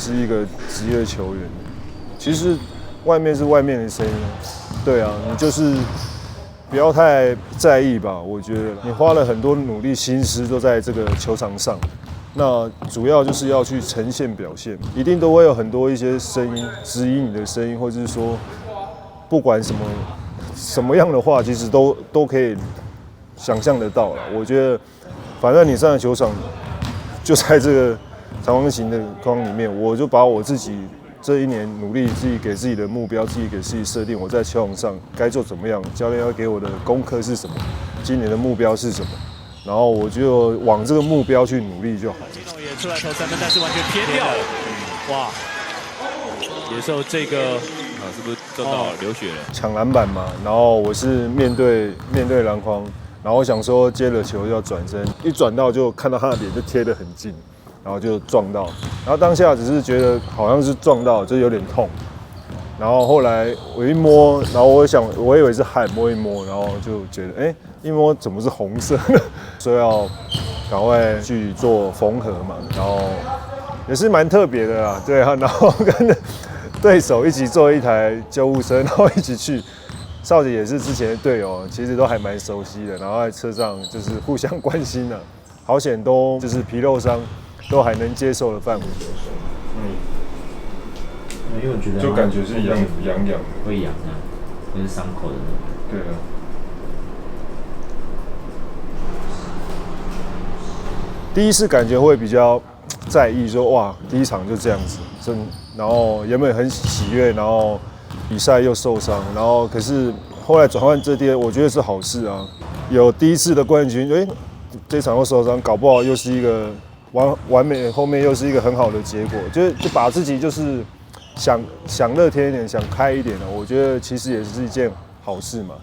是一个职业球员。其实外面是外面的声音，对啊，你就是不要太在意吧。我觉得你花了很多努力心思都在这个球场上，那主要就是要去呈现表现，一定都会有很多一些声音质疑你的声音，或者是说不管什么样的话，其实都可以想象得到了。我觉得反正你上了球场就在这个长方形的框里面，我就把我自己这一年努力自己给自己的目标，自己给自己设定，我在球场上该做怎么样，教练要给我的功课是什么，今年的目标是什么，然后我就往这个目标去努力就好。也出来投三分，但是完全偏掉了。哇！野兽这个是不是撞到流血了？抢篮板嘛，然后我是面对篮筐，然后我想说接了球要转身，一转到就看到他的脸就贴得很近。然后就撞到，然后当下只是觉得好像是撞到，就有点痛。然后后来我一摸，然后我以为是汗，摸一摸，然后就觉得，一摸怎么是红色的？所以要赶快去做缝合嘛，然后也是蛮特别的啦，对啊。然后跟对手一起坐一台救护车，然后一起去。少杰也是之前的队友，其实都还蛮熟悉的，然后在车上就是互相关心的，好险都就是皮肉伤。都还能接受的范围，因为我觉得就感觉是痒的，会痒啊，就是伤口的那种。对啊。第一次感觉会比较在意，说哇，第一场就这样子，然后原本很喜悦，然后比赛又受伤，然后可是后来转换这边，我觉得是好事啊，有第一次的冠军，这场又受伤，搞不好又是一个。完美，后面又是一个很好的结果，就把自己就是想乐天一点，想开一点的，我觉得其实也是一件好事嘛。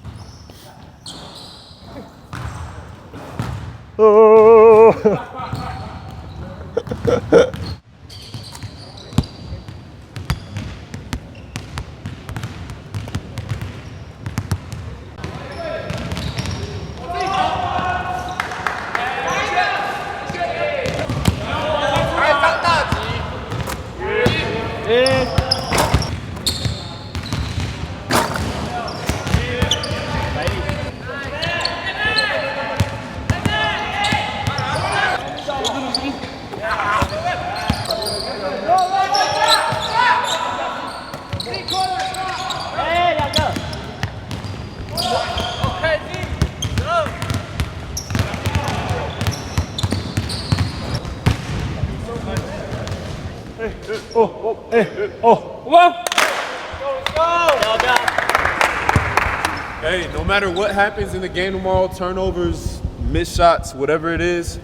Hey, no matter what happens in the game tomorrow, turnovers, missed shots, whatever it is,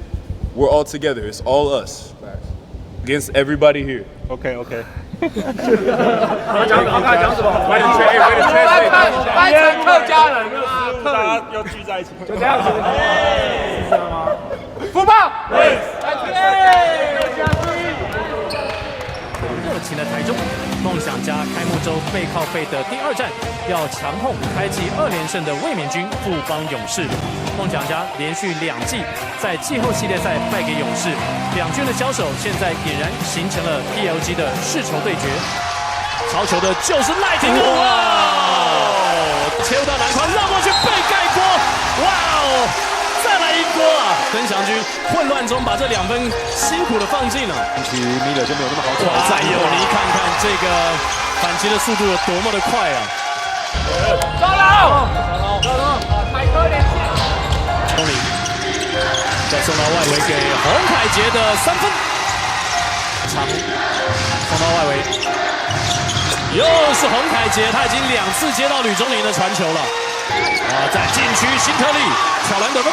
we're all together. It's all us against everybody here. OK。他讲什么？为了客家人啊，大家要聚在一起，就这样子。是这样吗？福报，对，热情的台中梦想家开幕周背靠背的第二战，要强轰开季2连胜的卫冕军富邦勇士。梦想家连续2季在季后系列赛败给勇士，两军的交手现在俨然形成了 PLG 的世仇对决。抄球的就是赖廷武，哇！切入到篮筐，绕过去被盖锅，哇哦！再来一锅啊！曾祥军混乱中把这2分辛苦的放进了。其实米勒就没有那么好抓。再有，你看看这个反击的速度有多么的快啊！高楼，海哥连线。钟林再送到外围给洪凯杰的3分，长送到外围，又是洪凯杰，他已经2次接到吕钟林的传球了。在禁区，辛特利挑篮得分。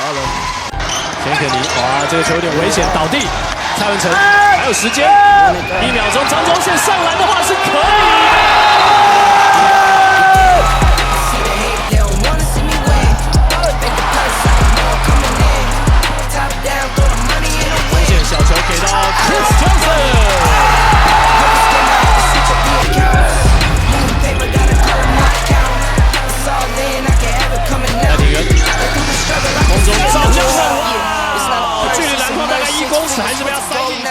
钱可尼，哇，这个球有点危险，倒地。蔡文成还有时间，1秒钟，张宗宪上篮的话是可以的。危险小球给到 Chris Johnson。赖廷元空中造就距离篮筐大概1公尺，还是被他塞进去。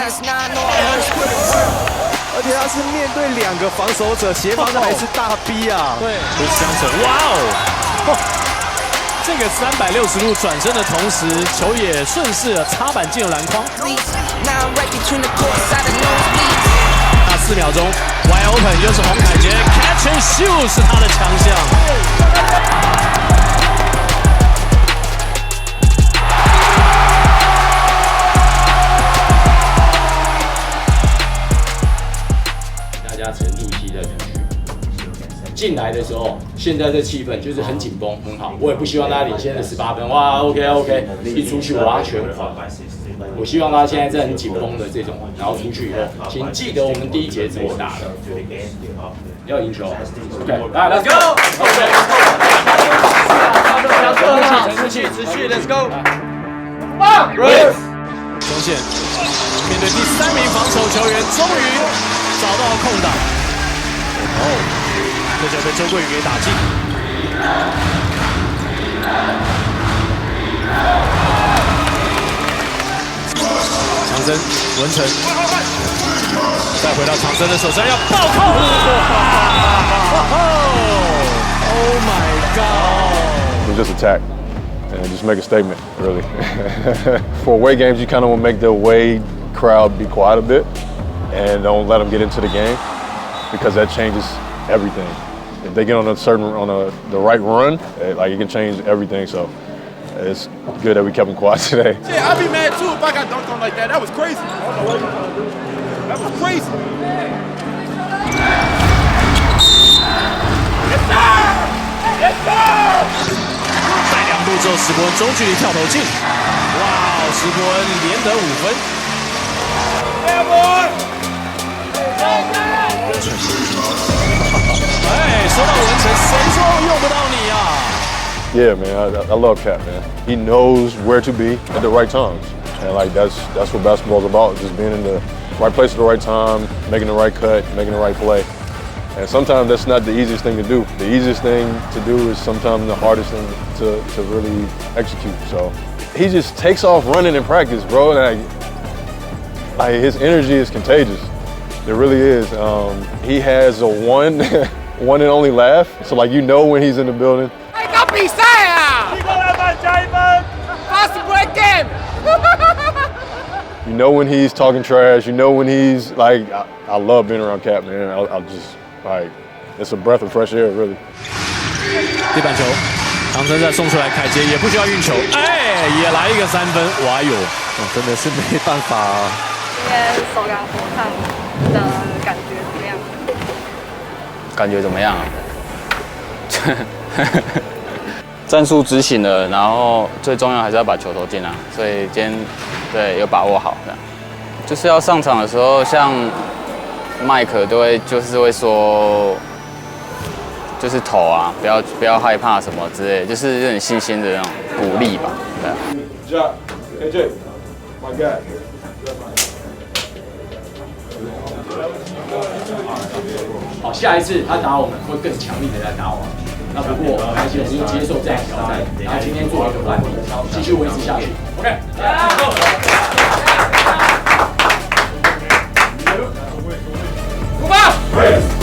是面对2个防守者，协防的还是大 B 啊。对，不是相手，哇哦！这个360度转身的同时，球也顺势插板进了篮筐。那4秒钟 ，wide open 又是洪凯杰 ，catch and shoot 是他的强项。大家沉住气的进来的时候，现在这气氛就是很紧绷，很好。我也不希望大家领先的18分，哇 ，OK， 一出去我要全还。我希望大家现在是很紧绷的这种，然后出去以后，请记得我们第1节怎么打的，要赢球。OK， 来 ，Let's go。持续，Let's go。中线面对第3名防守球员，终于找到了空档。这球被周桂宇给打进。长征、文成，再回到长征的手上要暴扣。Oh my god！ We just attack and just make a statement, really. For away games, you kind of want to make the away crowd be quiet a bit and don't let them get into the game because that changes everything. If they get on the right run, like it can change everything. So it's good that we kept them quiet today. Yeah, I'd be mad too if I got dunked on like that. That was crazy. That was crazy. Yes, sir! Yes, sir! 带2步之后，史伯恩中距离跳投进。哇，史伯恩连得5分。哎，说到文成，谁说用不到你啊？ Yeah, man, I love Cat, man. He knows where to be at the right times, and like that's what basketball's about, just being in the right place at the right time, making the right cut, making the right play. And sometimes that's not the easiest thing to do. The easiest thing to do is sometimes the hardest thing to really execute. So he just takes off running in practice, bro. Like his energy is contagious. It really is. He has a one and only laugh. So like you know when he's in the building. 比赛啊！你过来吧，加1分 ！Fast break game 。 You know when he's talking trash. You know when he's like, I love being around Cap, man. I'll just like, it's a breath of fresh air, really. 地板球，长征再送出来，凯杰也不需要运球，哎，也来一个3分，哇哟，真的是没办法啊。今天手感火烫的感觉怎么样？感觉怎么样啊？战术执行了，然后最重要还是要把球投进啊，所以今天对有把握好，这样就是要上场的时候，像麦克都会会说，就是投啊，不要害怕什么之类的，就是有点信心的那种鼓励吧，对啊。AJ, my guy. 好，下一次他打我们会更强力的来打我们。那不过还是我们接受这样挑战，然后今天做一个范例，继续维持下去。OK。5吧。